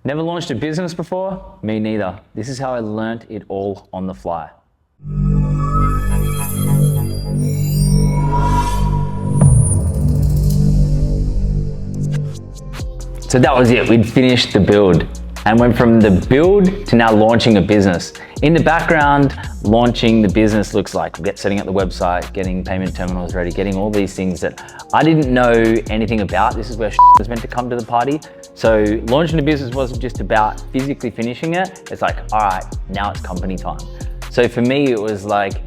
Never launched a business before? Me neither. This is how I learnt it all on the fly. So that was it. We'd finished the build and went from the build to now launching a business. In the background, launching the business looks like setting up the website, getting payment terminals ready, getting all these things that I didn't know anything about. This is where was meant to come to the party. So launching the business wasn't just about physically finishing it. It's like, all right, now it's company time. So for me, it was like,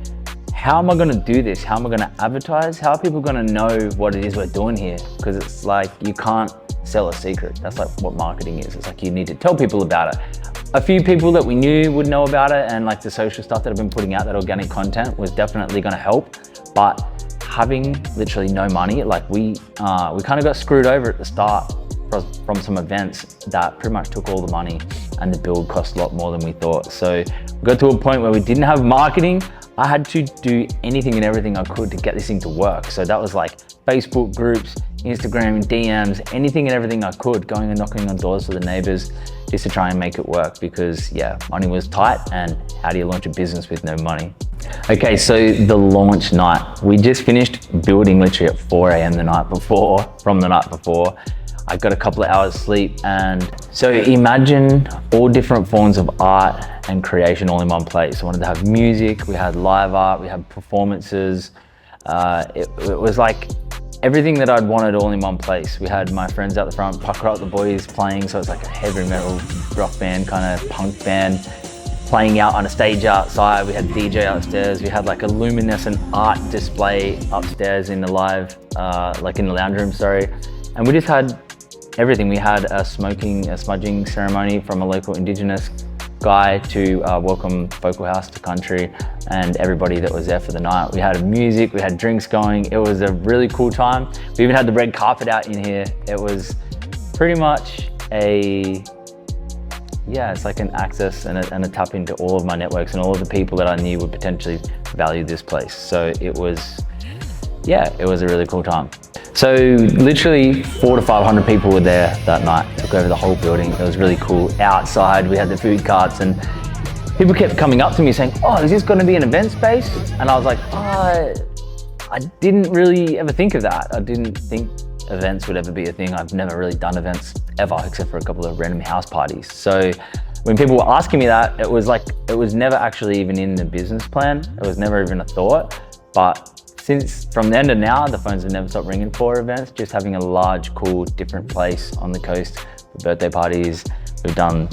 how am I gonna do this? How am I gonna advertise? How are people gonna know what it is we're doing here? Because it's like, you can't sell a secret. That's like what marketing is. It's like you need to tell people about it. A few people that we knew would know about it, and like the social stuff that I've been putting out, that organic content was definitely gonna help. But having literally no money, like we kind of got screwed over at the start from some events that pretty much took all the money, and the build cost a lot more than we thought. So we got to a point where we didn't have marketing. I had to do anything and everything I could to get this thing to work. So that was like Facebook groups, Instagram, DMs, anything and everything I could, going and knocking on doors for the neighbors just to try and make it work, because yeah, money was tight, and how do you launch a business with no money? Okay, so the launch night, we just finished building literally at 4 a.m. the night before, from the night before. I got a couple of hours sleep, and so imagine all different forms of art and creation all in one place. I wanted to have music, we had live art, we had performances. It was like everything that I'd wanted all in one place. We had my friends out the front, Pvcker Up, the boys playing, so it's like a heavy metal rock band, kind of punk band, playing out on a stage outside. We had DJ upstairs. We had like a luminescent art display upstairs in the live, like in the lounge room, sorry. And we just had everything. We had a smudging ceremony from a local Indigenous guy to welcome Vocal House to country, and everybody that was there for the night. We had music, we had drinks going. It was a really cool time. We even had the red carpet out in here. It was pretty much it's like an access and a tap into all of my networks and all of the people that I knew would potentially value this place. So it was a really cool time. So literally 400 to 500 people were there that night, took over the whole building. It was really cool. Outside, we had the food carts, and people kept coming up to me saying, oh, is this gonna be an event space? And I was like, I didn't really ever think of that. I didn't think events would ever be a thing. I've never really done events ever, except for a couple of random house parties. So when people were asking me that, it was never actually even in the business plan. It was never even a thought. But since from then to now, the phones have never stopped ringing for events. Just having a large, cool, different place on the coast for birthday parties. We've done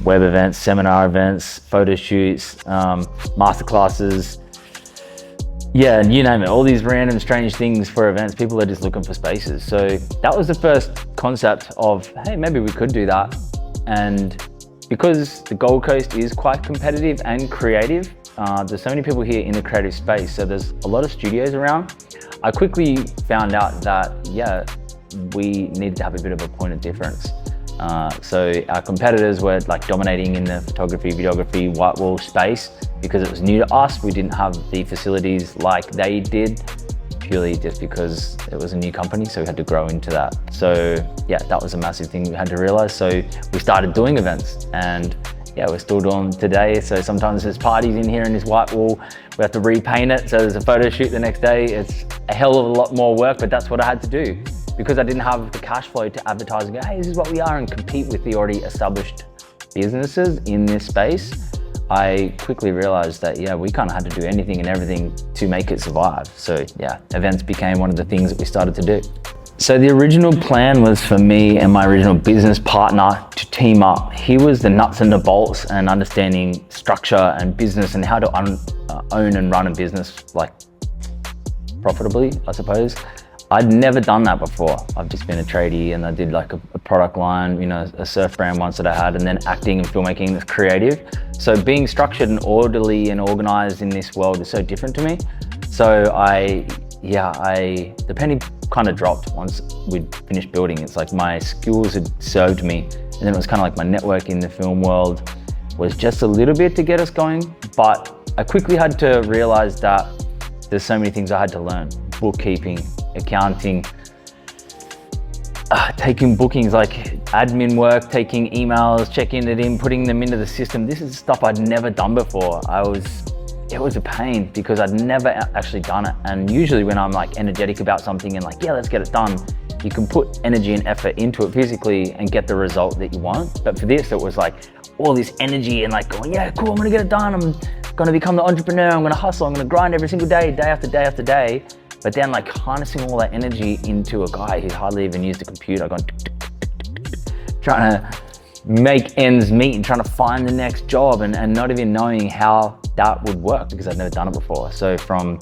web events, seminar events, photo shoots, masterclasses. Yeah, you name it, all these random strange things for events. People are just looking for spaces. So that was the first concept of, hey, maybe we could do that. And because the Gold Coast is quite competitive and creative, there's so many people here in the creative space, so there's a lot of studios around. I quickly found out that, we needed to have a bit of a point of difference. So our competitors were like dominating in the photography, videography, white wall space. Because it was new to us, we didn't have the facilities like they did, purely just because it was a new company, so we had to grow into that. So yeah, that was a massive thing we had to realize. So we started doing events, and yeah, we're still doing today. So sometimes there's parties in here in this white wall. We have to repaint it. So there's a photo shoot the next day. It's a hell of a lot more work, but that's what I had to do because I didn't have the cash flow to advertise and go, hey, this is what we are, and compete with the already established businesses in this space. I quickly realized that, we kind of had to do anything and everything to make it survive. So yeah, events became one of the things that we started to do. So the original plan was for me and my original business partner to team up. He was the nuts and the bolts and understanding structure and business and how to own and run a business like profitably, I suppose. I'd never done that before. I've just been a tradie, and I did like a product line, a surf brand once that I had, and then acting and filmmaking that's creative. So being structured and orderly and organized in this world is so different to me. So the penny kind of dropped once we'd finished building. It's like my skills had served me, and then it was kind of like my network in the film world was just a little bit to get us going. But I quickly had to realize that there's so many things I had to learn: bookkeeping, accounting, taking bookings, like admin work, taking emails, checking it in, putting them into the system. This is stuff I'd never done before. It was a pain because I'd never actually done it. And usually when I'm like energetic about something and like, yeah, let's get it done, you can put energy and effort into it physically and get the result that you want. But for this, it was like all this energy and like going, yeah, cool, I'm gonna get it done. I'm gonna become the entrepreneur. I'm gonna hustle. I'm gonna grind every single day, day after day after day. But then like harnessing all that energy into a guy who hardly even used a computer, going trying to make ends meet and trying to find the next job and not even knowing how that would work because I'd never done it before. So from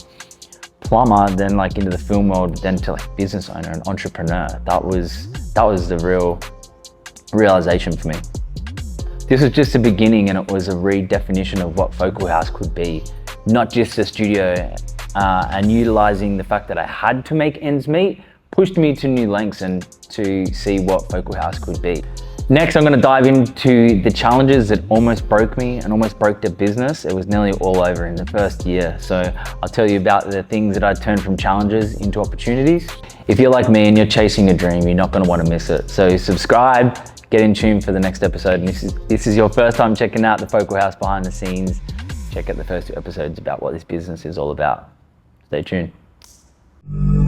plumber, then like into the film world, then to like business owner and entrepreneur, that was the real realization for me. This was just the beginning, and it was a redefinition of what Focal House could be, not just a studio, and utilizing the fact that I had to make ends meet pushed me to new lengths and to see what Focal House could be. Next, I'm going to dive into the challenges that almost broke me and almost broke the business. It was nearly all over in the first year. So I'll tell you about the things that I turned from challenges into opportunities. If you're like me and you're chasing a dream, you're not going to want to miss it. So subscribe, get in tune for the next episode. And this is your first time checking out the Focal House behind the scenes. Check out the first 2 episodes about what this business is all about. Stay tuned.